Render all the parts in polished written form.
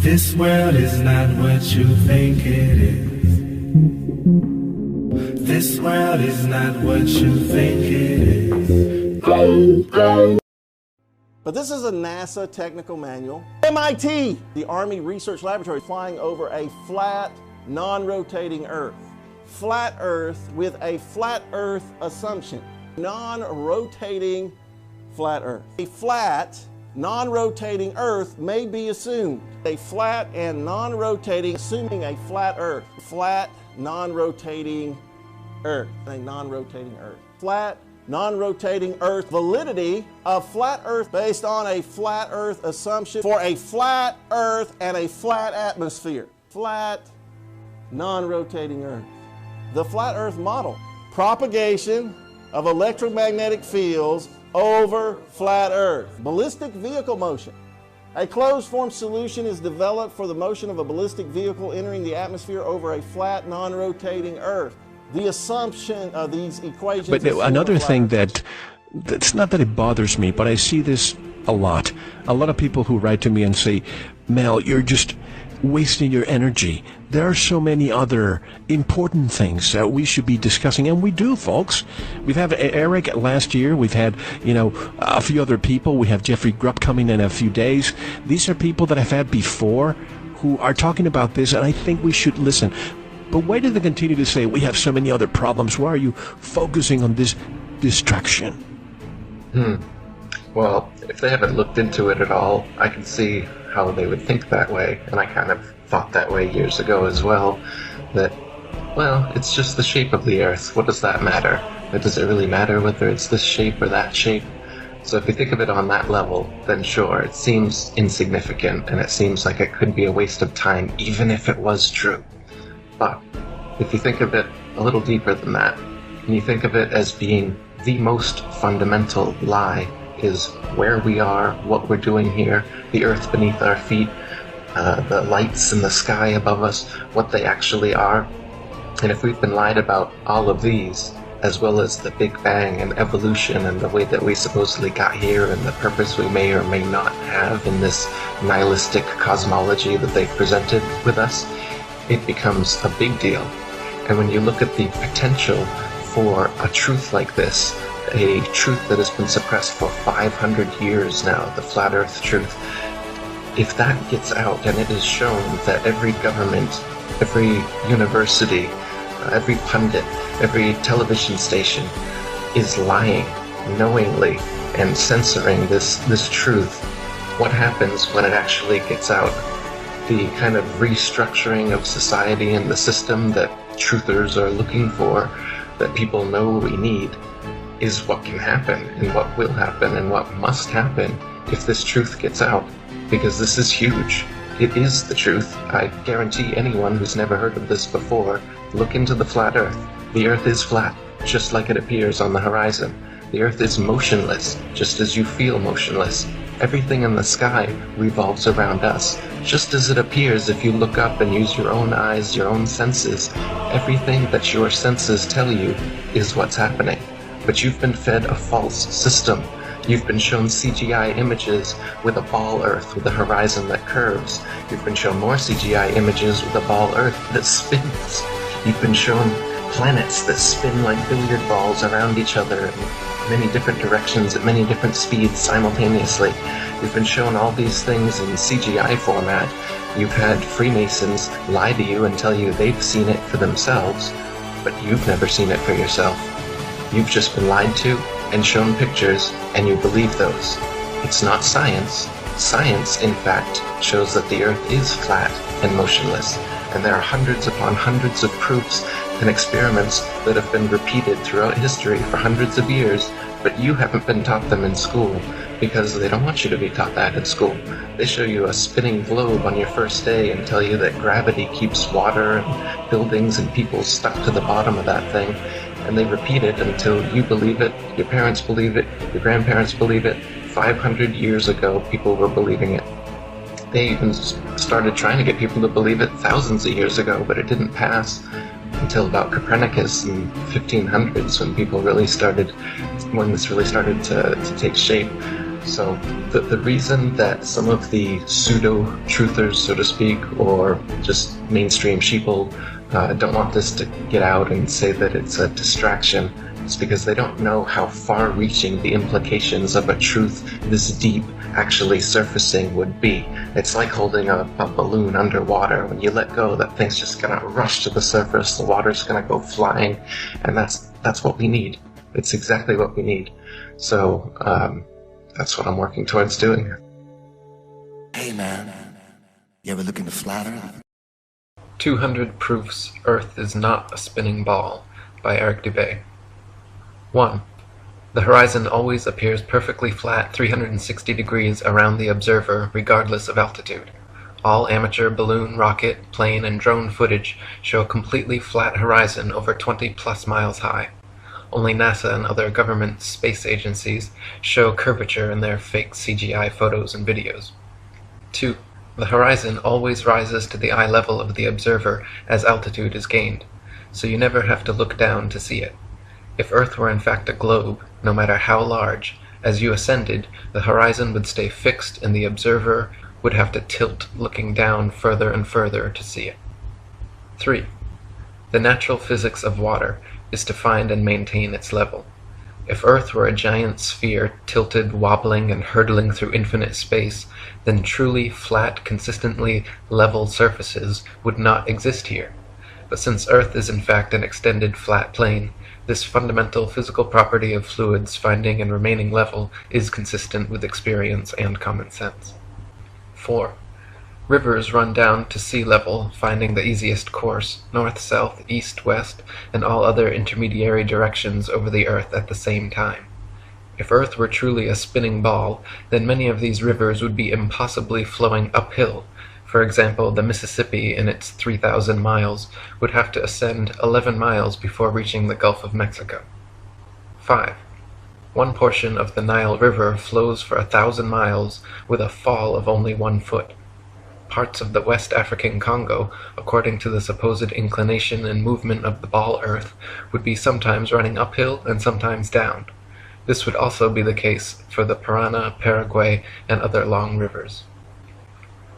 This world is not what you think it is. This world is not what you think it is. But this is a NASA technical manual. MIT, the Army Research Laboratory, flying over a flat, non-rotating Earth. Flat Earth with a flat Earth assumption. Non-rotating flat Earth. A flat, non-rotating Earth may be assumed. A flat and non-rotating, assuming a flat Earth. Flat, non-rotating Earth. A non-rotating Earth. Flat, non-rotating Earth. Validity of flat Earth based on a flat Earth assumption for a flat Earth and a flat atmosphere. Flat, non-rotating Earth. The flat Earth model. Propagation of electromagnetic fields over flat Earth. Ballistic vehicle motion. A closed-form solution is developed for the motion of a ballistic vehicle entering the atmosphere over a flat, non-rotating Earth. The assumption of these equations... But another thing that's not that it bothers me, but I see this a lot. A lot of people who write to me and say, Mel, you're just wasting your energy. There are so many other important things that we should be discussing, and we do, folks. We've had Eric last year. We've had, a few other people. We have Jeffrey Grupp coming in a few days. These are people that I've had before who are talking about this, and I think we should listen. But why do they continue to say we have so many other problems? Why are you focusing on this distraction? Well, if they haven't looked into it at all, I can see how they would think that way, and I kind of thought that way years ago as well, that, well, it's just the shape of the Earth. What does that matter? Does it really matter whether it's this shape or that shape? So if you think of it on that level, then sure, it seems insignificant, and it seems like it could be a waste of time, even if it was true. But if you think of it a little deeper than that, and you think of it as being the most fundamental lie, is where we are, what we're doing here, the earth beneath our feet, the lights in the sky above us, what they actually are. And if we've been lied about all of these, as well as the Big Bang and evolution and the way that we supposedly got here and the purpose we may or may not have in this nihilistic cosmology that they've presented with us, it becomes a big deal. And when you look at the potential for a truth like this, a truth that has been suppressed for 500 years now, the flat earth truth, if that gets out and it is shown that every government, every university, every pundit, every television station is lying knowingly and censoring this truth, what happens when it actually gets out? The kind of restructuring of society and the system that truthers are looking for, that people know we need, is what can happen and what will happen and what must happen if this truth gets out, because this is huge. It is the truth. I guarantee anyone who's never heard of this before, look into the flat earth. The earth is flat, just like it appears on the horizon. The earth is motionless, just as you feel motionless. Everything in the sky revolves around us, just as it appears if you look up and use your own eyes, your own senses. Everything that your senses tell you is what's happening. But you've been fed a false system. You've been shown CGI images with a ball Earth with a horizon that curves. You've been shown more CGI images with a ball Earth that spins. You've been shown planets that spin like billiard balls around each other in many different directions at many different speeds simultaneously. You've been shown all these things in CGI format. You've had Freemasons lie to you and tell you they've seen it for themselves, but you've never seen it for yourself. You've just been lied to and shown pictures, and you believe those. It's not science. Science, in fact, shows that the Earth is flat and motionless, and there are hundreds upon hundreds of proofs and experiments that have been repeated throughout history for hundreds of years, but you haven't been taught them in school because they don't want you to be taught that in school. They show you a spinning globe on your first day and tell you that gravity keeps water and buildings and people stuck to the bottom of that thing, and they repeat it until you believe it, your parents believe it, your grandparents believe it. 500 years ago, people were believing it. They even started trying to get people to believe it thousands of years ago, but it didn't pass until about Copernicus in 1500s when this really started to take shape. So the reason that some of the pseudo-truthers, so to speak, or just mainstream sheeple don't want this to get out and say that it's a distraction is because they don't know how far-reaching the implications of a truth this deep actually surfacing would be. It's like holding a balloon underwater. When you let go, that thing's just gonna rush to the surface, the water's gonna go flying, and that's what we need. It's exactly what we need. So, that's what I'm working towards doing. Hey man, you ever look into flat Earth? 200 Proofs Earth is Not a Spinning Ball by Eric Dubay. 1. The horizon always appears perfectly flat 360 degrees around the observer regardless of altitude. All amateur balloon, rocket, plane, and drone footage show a completely flat horizon over 20 plus miles high. Only NASA and other government space agencies show curvature in their fake CGI photos and videos. 2. The horizon always rises to the eye level of the observer as altitude is gained, so you never have to look down to see it. If Earth were in fact a globe, no matter how large, as you ascended, the horizon would stay fixed and the observer would have to tilt looking down further and further to see it. 3. The natural physics of water is to find and maintain its level. If Earth were a giant sphere tilted, wobbling, and hurtling through infinite space, then truly flat, consistently level surfaces would not exist here. But since Earth is in fact an extended flat plane, this fundamental physical property of fluids finding and remaining level is consistent with experience and common sense. 4. Rivers run down to sea level, finding the easiest course, north, south, east, west, and all other intermediary directions over the Earth at the same time. If Earth were truly a spinning ball, then many of these rivers would be impossibly flowing uphill. For example, the Mississippi, in its 3,000 miles, would have to ascend 11 miles before reaching the Gulf of Mexico. 5. One portion of the Nile River flows for 1,000 miles with a fall of only 1 foot. Parts of the West African Congo, according to the supposed inclination and movement of the ball Earth, would be sometimes running uphill and sometimes down. This would also be the case for the Parana, Paraguay, and other long rivers.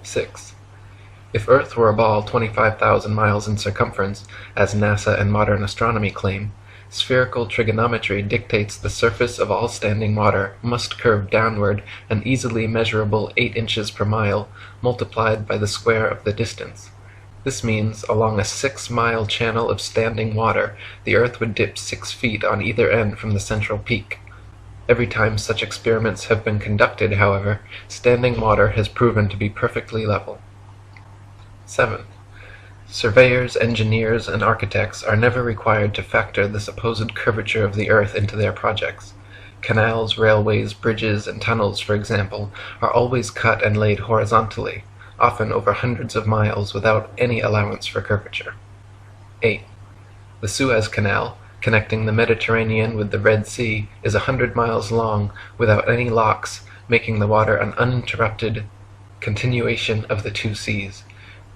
6. If Earth were a ball 25,000 miles in circumference, as NASA and modern astronomy claim, spherical trigonometry dictates the surface of all standing water must curve downward an easily measurable 8 inches per mile, multiplied by the square of the distance. This means, along a 6-mile channel of standing water, the Earth would dip 6 feet on either end from the central peak. Every time such experiments have been conducted, however, standing water has proven to be perfectly level. 7. Surveyors, engineers, and architects are never required to factor the supposed curvature of the Earth into their projects. Canals, railways, bridges, and tunnels, for example, are always cut and laid horizontally, often over hundreds of miles without any allowance for curvature. 8. The Suez Canal, connecting the Mediterranean with the Red Sea, is 100 miles long without any locks, making the water an uninterrupted continuation of the two seas.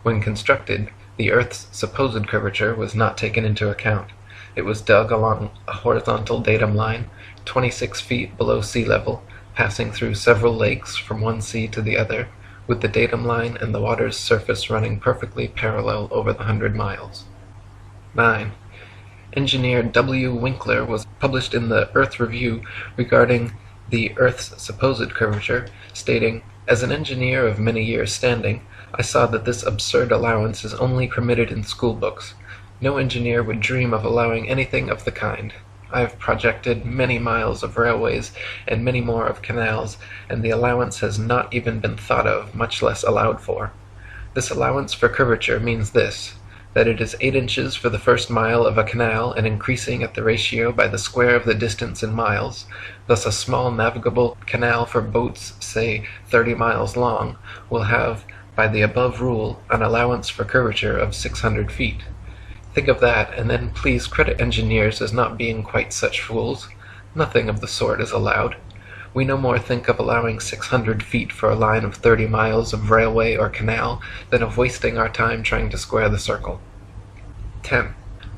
When constructed, the Earth's supposed curvature was not taken into account. It was dug along a horizontal datum line, 26 feet below sea level, passing through several lakes from one sea to the other, with the datum line and the water's surface running perfectly parallel over the 100 miles. 9. Engineer W. Winkler was published in the Earth Review regarding the Earth's supposed curvature, stating, "As an engineer of many years' standing, I saw that this absurd allowance is only permitted in school books. No engineer would dream of allowing anything of the kind. I have projected many miles of railways and many more of canals, and the allowance has not even been thought of, much less allowed for. This allowance for curvature means this, that it is 8 inches for the first mile of a canal and increasing at the ratio by the square of the distance in miles. Thus a small navigable canal for boats, say 30 miles long, will have, by the above rule, an allowance for curvature of 600 feet. Think of that, and then please credit engineers as not being quite such fools. Nothing of the sort is allowed. We no more think of allowing 600 feet for a line of 30 miles of railway or canal than of wasting our time trying to square the circle. 10.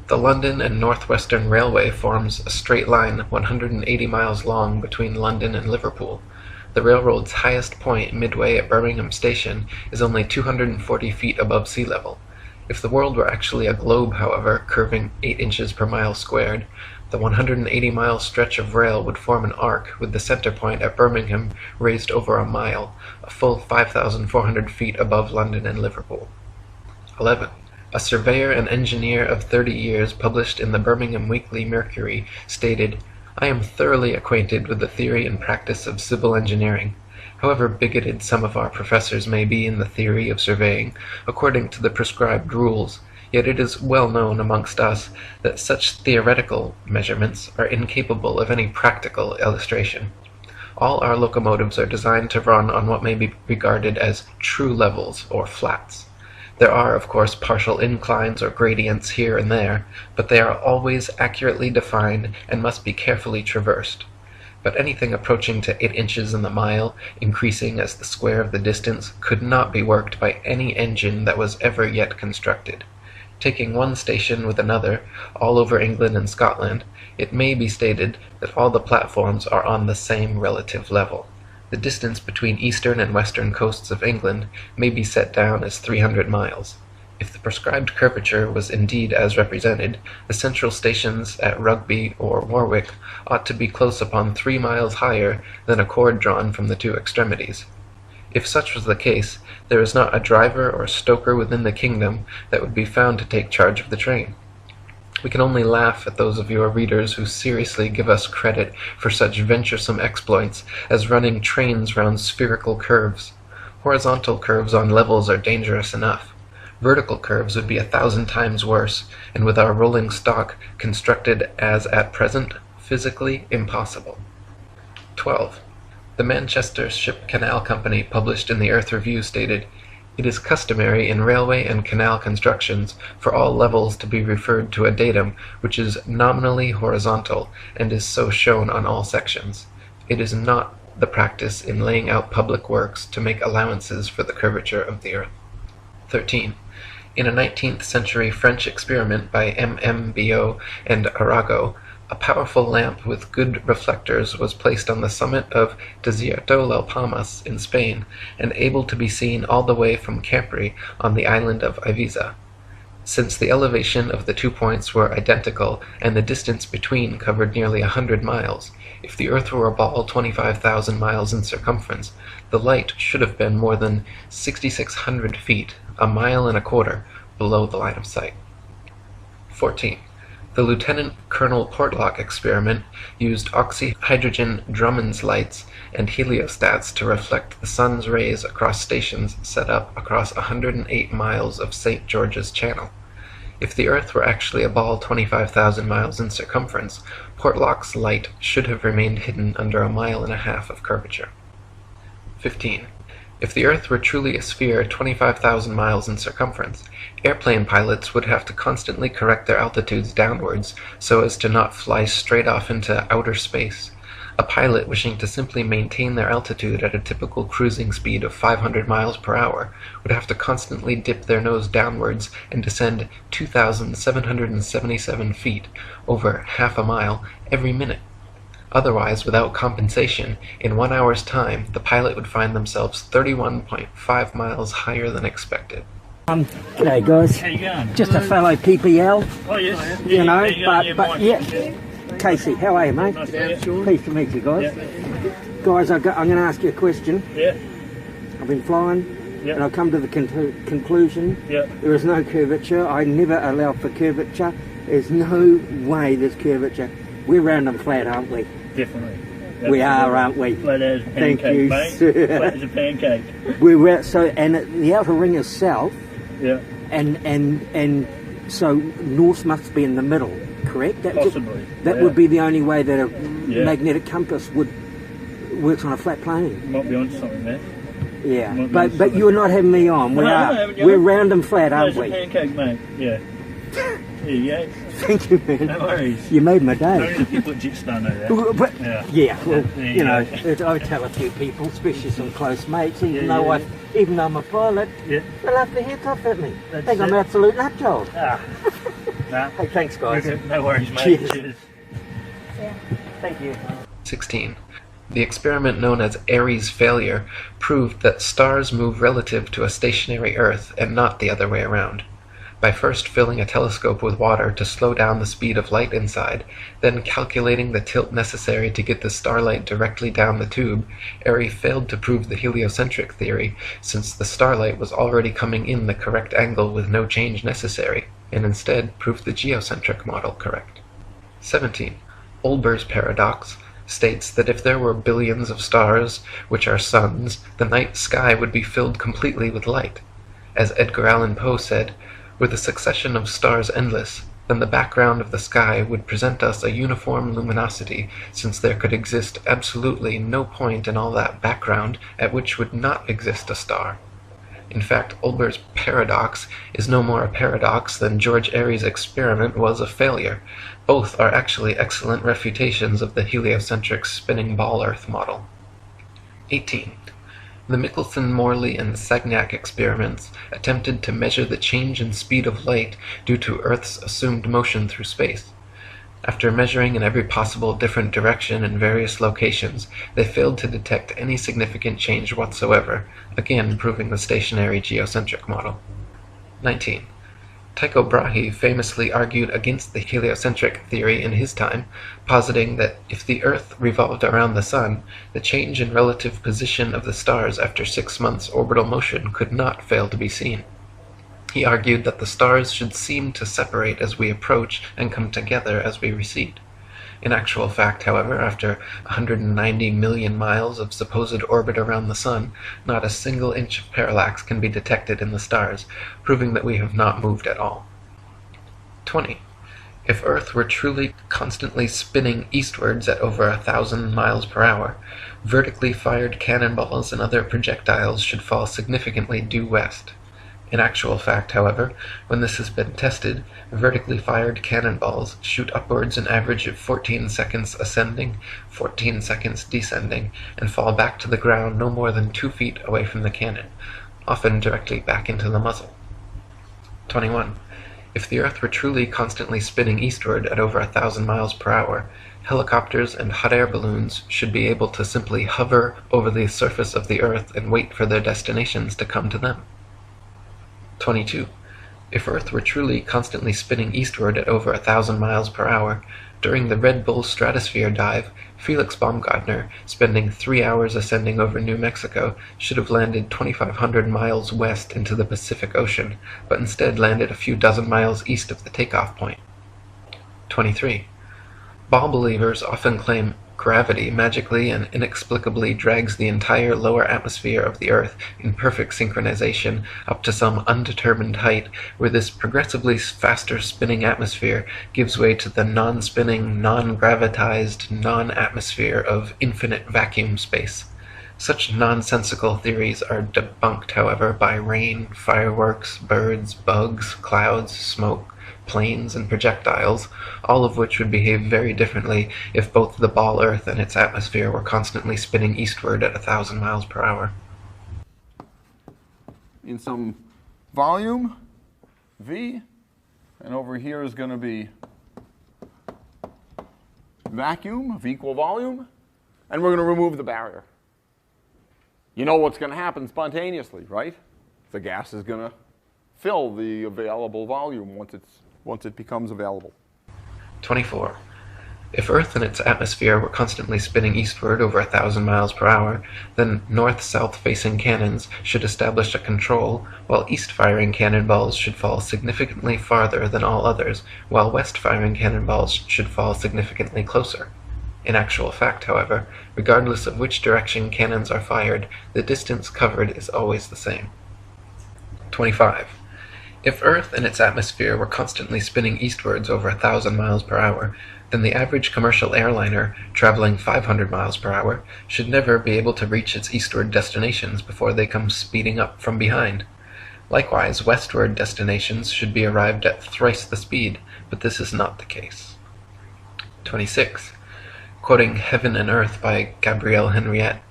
The London and North Western Railway forms a straight line 180 miles long between London and Liverpool. The railroad's highest point midway at Birmingham Station is only 240 feet above sea level. If the world were actually a globe, however, curving 8 inches per mile squared, the 180-mile stretch of rail would form an arc with the center point at Birmingham raised over a mile, a full 5,400 feet above London and Liverpool. 11. A surveyor and engineer of 30 years published in the Birmingham Weekly Mercury stated, "I am thoroughly acquainted with the theory and practice of civil engineering. However bigoted some of our professors may be in the theory of surveying, according to the prescribed rules, yet it is well known amongst us that such theoretical measurements are incapable of any practical illustration. All our locomotives are designed to run on what may be regarded as true levels or flats. There are, of course, partial inclines or gradients here and there, but they are always accurately defined and must be carefully traversed. But anything approaching to 8 inches in the mile, increasing as the square of the distance, could not be worked by any engine that was ever yet constructed. Taking one station with another, all over England and Scotland, it may be stated that all the platforms are on the same relative level. The distance between eastern and western coasts of England may be set down as 300 miles. If the prescribed curvature was indeed as represented, the central stations at Rugby or Warwick ought to be close upon 3 miles higher than a cord drawn from the two extremities. If such was the case, there is not a driver or stoker within the kingdom that would be found to take charge of the train. We can only laugh at those of your readers who seriously give us credit for such venturesome exploits as running trains round spherical curves. Horizontal curves on levels are dangerous enough. Vertical curves would be 1,000 times worse, and with our rolling stock constructed as at present, physically impossible. 12. The Manchester Ship Canal Company, published in the Earth Review, stated, "It is customary in railway and canal constructions for all levels to be referred to a datum which is nominally horizontal and is so shown on all sections. It is not the practice in laying out public works to make allowances for the curvature of the earth." 13. In a 19th century French experiment by M.M. and Arago, a powerful lamp with good reflectors was placed on the summit of Desierto las Palmas in Spain, and able to be seen all the way from Capri on the island of Ibiza. Since the elevation of the 2 points were identical and the distance between covered nearly 100 miles, if the earth were a ball 25,000 miles in circumference, the light should have been more than 6,600 feet, a mile and a quarter, below the line of sight. 14. The Lieutenant Colonel Portlock experiment used oxyhydrogen Drummond's lights and heliostats to reflect the sun's rays across stations set up across 108 miles of St. George's Channel. If the Earth were actually a ball 25,000 miles in circumference, Portlock's light should have remained hidden under a mile and a half of curvature. 15. If the Earth were truly a sphere 25,000 miles in circumference, airplane pilots would have to constantly correct their altitudes downwards so as to not fly straight off into outer space. A pilot wishing to simply maintain their altitude at a typical cruising speed of 500 miles per hour would have to constantly dip their nose downwards and descend 2,777 feet, over half a mile, every minute. Otherwise, without compensation, in 1 hour's time, the pilot would find themselves 31.5 miles higher than expected. G'day guys. How you going? Just a fellow PPL, Oh yes. you know, yeah, but yeah. Casey, how are you, mate? Nice to meet you. Pleased to meet you guys. Yeah. Guys, I'm going to ask you a question. Yeah. I've been flying, Yeah. and I've come to the conclusion Yeah. there is no curvature. I never allow for curvature. There's no way there's curvature. We're round and flat, aren't we? Definitely. We are, aren't we? Flat as a Thank pancake, you, mate. sir. Flat as a pancake. We're so, and the outer ring is south, Yeah. and so north must be in the middle, correct? Possibly. That Yeah. would be the only way that a Yeah. magnetic compass works on a flat plane. You might be onto something there. Yeah, Might be but onto something. you're not having me on. We No, are. no, no, We're round and flat, Flat aren't as a we? pancake, mate. Yeah. There you go. Thank you, man. No worries. You made my day. Only the people at Jits don't know that. But, Yeah. yeah, well, There you you know, go. I tell a few people, especially some close mates, even Yeah, though yeah, even though I'm a pilot, Yeah. they laugh their heads off at me. That's Think I'm it. an absolute nut job. Ah. Nah. Hey, thanks, guys. No worries, mate. Cheers. Thank you. 16. The experiment known as Airy's failure proved that stars move relative to a stationary Earth and not the other way around. By first filling a telescope with water to slow down the speed of light inside, then calculating the tilt necessary to get the starlight directly down the tube, Airy failed to prove the heliocentric theory, since the starlight was already coming in the correct angle with no change necessary, and instead proved the geocentric model correct. 17. Olber's paradox states that if there were billions of stars, which are suns, the night sky would be filled completely with light. As Edgar Allan Poe said, "Were the succession of stars endless, then the background of the sky would present us a uniform luminosity, since there could exist absolutely no point in all that background at which would not exist a star." In fact, Olber's paradox is no more a paradox than George Airy's experiment was a failure. Both are actually excellent refutations of the heliocentric spinning ball Earth model. 18. The Michelson, Morley, and Sagnac experiments attempted to measure the change in speed of light due to Earth's assumed motion through space. After measuring in every possible different direction in various locations, they failed to detect any significant change whatsoever, again proving the stationary geocentric model. 19. Tycho Brahe famously argued against the heliocentric theory in his time, positing that if the Earth revolved around the Sun, the change in relative position of the stars after 6 months' orbital motion could not fail to be seen. He argued that the stars should seem to separate as we approach and come together as we recede. In actual fact, however, after 190 million miles of supposed orbit around the Sun, not a single inch of parallax can be detected in the stars, proving that we have not moved at all. 20. If Earth were truly constantly spinning eastwards at over 1,000 miles per hour, vertically fired cannonballs and other projectiles should fall significantly due west. In actual fact, however, when this has been tested, vertically fired cannonballs shoot upwards an average of 14 seconds ascending, 14 seconds descending, and fall back to the ground no more than 2 feet away from the cannon, often directly back into the muzzle. 21. If the Earth were truly constantly spinning eastward at over 1,000 miles per hour, helicopters and hot air balloons should be able to simply hover over the surface of the Earth and wait for their destinations to come to them. 22. If Earth were truly constantly spinning eastward at over 1,000 miles per hour, during the Red Bull stratosphere dive, Felix Baumgartner, spending 3 hours ascending over New Mexico, should have landed 2,500 miles west into the Pacific Ocean, but instead landed a few dozen miles east of the takeoff point. 23. Ball believers often claim gravity magically and inexplicably drags the entire lower atmosphere of the Earth in perfect synchronization up to some undetermined height, where this progressively faster spinning atmosphere gives way to the non-spinning, non-gravitized, non-atmosphere of infinite vacuum space. Such nonsensical theories are debunked, however, by rain, fireworks, birds, bugs, clouds, smoke, planes, and projectiles, all of which would behave very differently if both the ball Earth and its atmosphere were constantly spinning eastward at 1,000 miles per hour. In some volume, V, and over here is going to be vacuum of equal volume, and we're going to remove the barrier. You know what's going to happen spontaneously, right? The gas is going to fill the available volume once it becomes available. 24. If Earth and its atmosphere were constantly spinning eastward over 1,000 miles per hour, then north-south facing cannons should establish a control, while east-firing cannonballs should fall significantly farther than all others, while west-firing cannonballs should fall significantly closer. In actual fact, however, regardless of which direction cannons are fired, the distance covered is always the same. 25. If Earth and its atmosphere were constantly spinning eastwards over 1,000 miles per hour, then the average commercial airliner, traveling 500 miles per hour, should never be able to reach its eastward destinations before they come speeding up from behind. Likewise, westward destinations should be arrived at thrice the speed, but this is not the case. 26. Quoting Heaven and Earth by Gabrielle Henriette,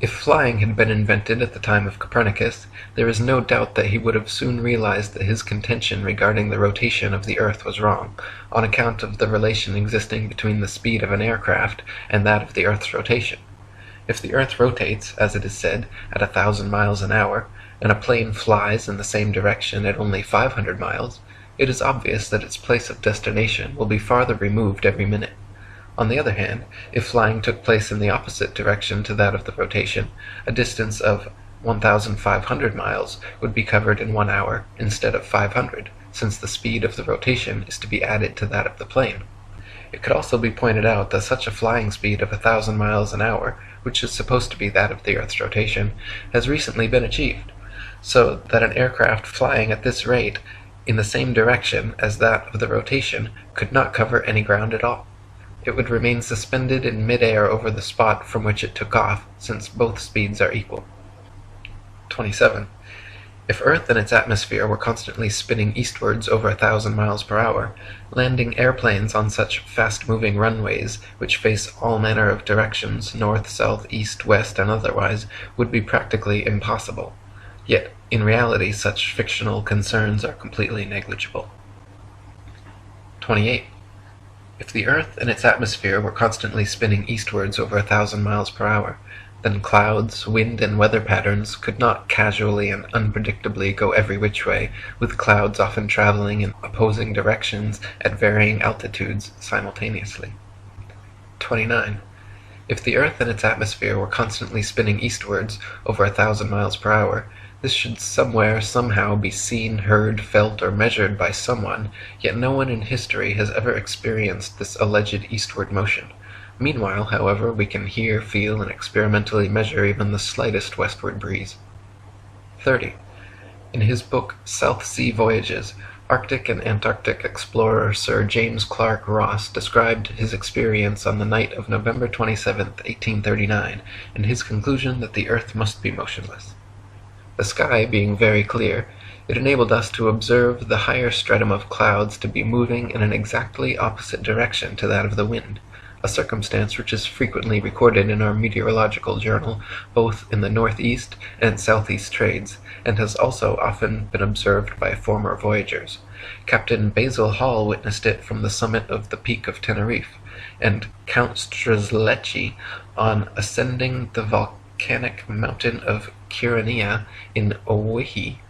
"If flying had been invented at the time of Copernicus, there is no doubt that he would have soon realized that his contention regarding the rotation of the Earth was wrong, on account of the relation existing between the speed of an aircraft and that of the Earth's rotation. If the Earth rotates, as it is said, at 1,000 miles an hour, and a plane flies in the same direction at only 500 miles, it is obvious that its place of destination will be farther removed every minute. On the other hand, if flying took place in the opposite direction to that of the rotation, a distance of 1,500 miles would be covered in 1 hour instead of 500, since the speed of the rotation is to be added to that of the plane. It could also be pointed out that such a flying speed of 1,000 miles an hour, which is supposed to be that of the Earth's rotation, has recently been achieved, so that an aircraft flying at this rate in the same direction as that of the rotation could not cover any ground at all. It would remain suspended in mid-air over the spot from which it took off, since both speeds are equal. 27. If Earth and its atmosphere were constantly spinning eastwards over 1,000 miles per hour, landing airplanes on such fast-moving runways, which face all manner of directions, north, south, east, west, and otherwise, would be practically impossible. Yet, in reality, such fictional concerns are completely negligible. 28. If the Earth and its atmosphere were constantly spinning eastwards over 1,000 miles per hour, then clouds, wind, and weather patterns could not casually and unpredictably go every which way, with clouds often traveling in opposing directions at varying altitudes simultaneously. 29. If the Earth and its atmosphere were constantly spinning eastwards over 1,000 miles per hour, this should somewhere, somehow, be seen, heard, felt, or measured by someone, yet no one in history has ever experienced this alleged eastward motion. Meanwhile, however, we can hear, feel, and experimentally measure even the slightest westward breeze. 30. In his book South Sea Voyages, Arctic and Antarctic explorer Sir James Clark Ross described his experience on the night of November 27, 1839, and his conclusion that the Earth must be motionless. The sky being very clear, it enabled us to observe the higher stratum of clouds to be moving in an exactly opposite direction to that of the wind, a circumstance which is frequently recorded in our meteorological journal, both in the northeast and southeast trades, and has also often been observed by former voyagers. Captain Basil Hall witnessed it from the summit of the Peak of Tenerife, and Count Strzelecki on ascending the volcanic mountain of Kyrenia in Owyhee,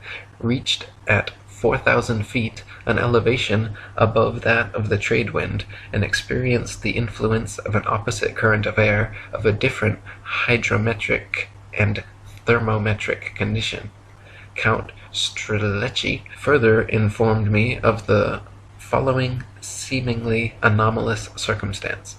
reached at 4,000 feet an elevation above that of the trade wind, and experienced the influence of an opposite current of air of a different hydrometric and thermometric condition. Count Strzelecki further informed me of the following seemingly anomalous circumstance,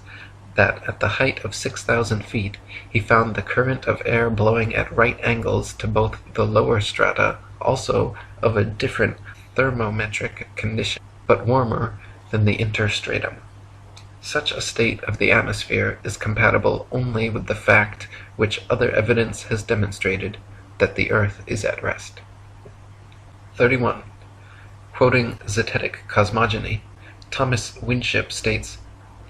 that at the height of 6,000 feet he found the current of air blowing at right angles to both the lower strata, also of a different thermometric condition, but warmer than the interstratum. Such a state of the atmosphere is compatible only with the fact which other evidence has demonstrated, that the Earth is at rest. 31. Quoting Zetetic Cosmogony, Thomas Winship states,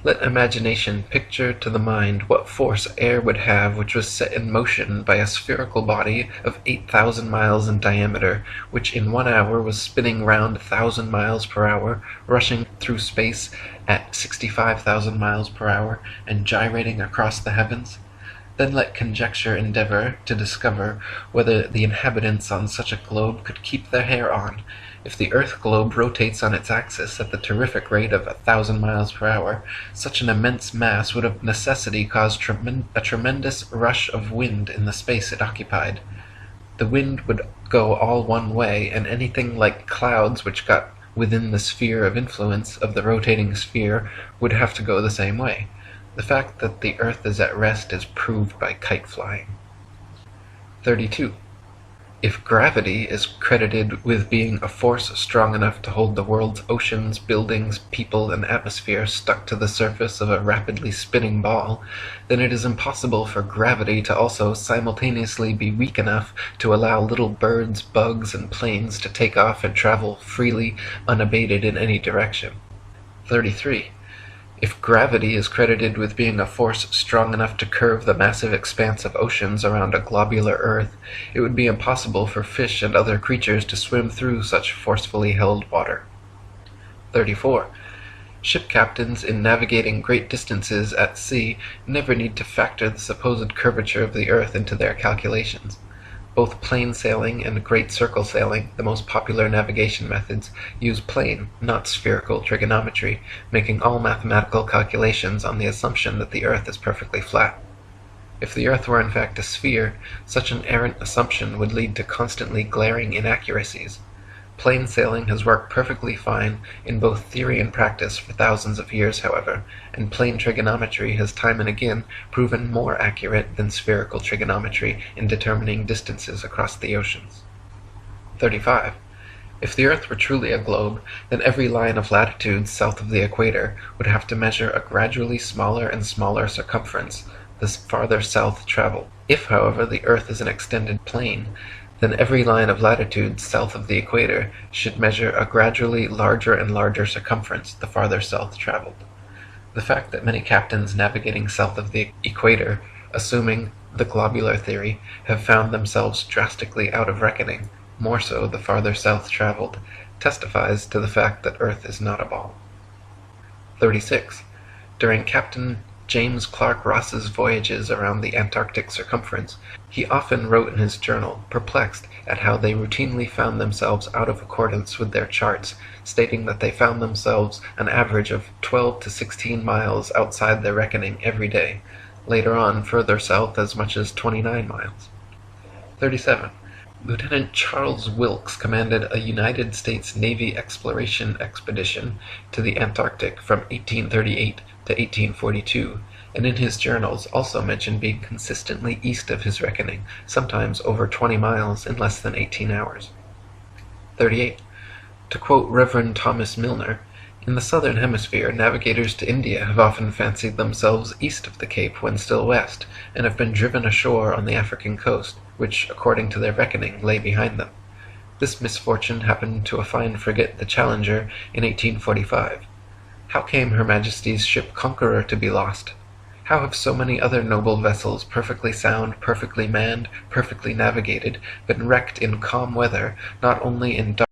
"Let imagination picture to the mind what force air would have which was set in motion by a spherical body of 8,000 miles in diameter, which in 1 hour was spinning round 1,000 miles per hour, rushing through space at 65,000 miles per hour, and gyrating across the heavens. Then let conjecture endeavor to discover whether the inhabitants on such a globe could keep their hair on. If the earth globe rotates on its axis at the terrific rate of 1,000 miles per hour, such an immense mass would of necessity cause a tremendous rush of wind in the space it occupied. The wind would go all one way, and anything like clouds which got within the sphere of influence of the rotating sphere would have to go the same way. The fact that the earth is at rest is proved by kite flying." 32. If gravity is credited with being a force strong enough to hold the world's oceans, buildings, people, and atmosphere stuck to the surface of a rapidly spinning ball, then it is impossible for gravity to also simultaneously be weak enough to allow little birds, bugs, and planes to take off and travel freely, unabated in any direction. 33. If gravity is credited with being a force strong enough to curve the massive expanse of oceans around a globular earth, it would be impossible for fish and other creatures to swim through such forcefully held water. 34. Ship captains in navigating great distances at sea never need to factor the supposed curvature of the Earth into their calculations. Both plane sailing and great circle sailing, the most popular navigation methods, use plane, not spherical trigonometry, making all mathematical calculations on the assumption that the Earth is perfectly flat. If the Earth were in fact a sphere, such an errant assumption would lead to constantly glaring inaccuracies. Plane sailing has worked perfectly fine in both theory and practice for thousands of years, however, and plane trigonometry has time and again proven more accurate than spherical trigonometry in determining distances across the oceans. 35. If the Earth were truly a globe, then every line of latitude south of the equator would have to measure a gradually smaller and smaller circumference the farther south traveled. If, however, the Earth is an extended plane, then every line of latitude south of the equator should measure a gradually larger and larger circumference the farther south traveled. The fact that many captains navigating south of the equator, assuming the globular theory, have found themselves drastically out of reckoning, more so the farther south traveled, testifies to the fact that Earth is not a ball. 36. During Captain James Clark Ross's voyages around the Antarctic circumference, he often wrote in his journal, perplexed at how they routinely found themselves out of accordance with their charts, stating that they found themselves an average of 12 to 16 miles outside their reckoning every day, later on further south as much as 29 miles. 37. Lieutenant Charles Wilkes commanded a United States Navy exploration expedition to the Antarctic from 1838 to 1842, and in his journals also mentioned being consistently east of his reckoning, sometimes over 20 miles in less than 18 hours. 38. To quote Reverend Thomas Milner, in the southern hemisphere, navigators to India have often fancied themselves east of the Cape when still west, and have been driven ashore on the African coast, which, according to their reckoning, lay behind them. This misfortune happened to a fine frigate, the Challenger, in 1845. How came Her Majesty's ship Conqueror to be lost? How have so many other noble vessels, perfectly sound, perfectly manned, perfectly navigated, been wrecked in calm weather, not only in dark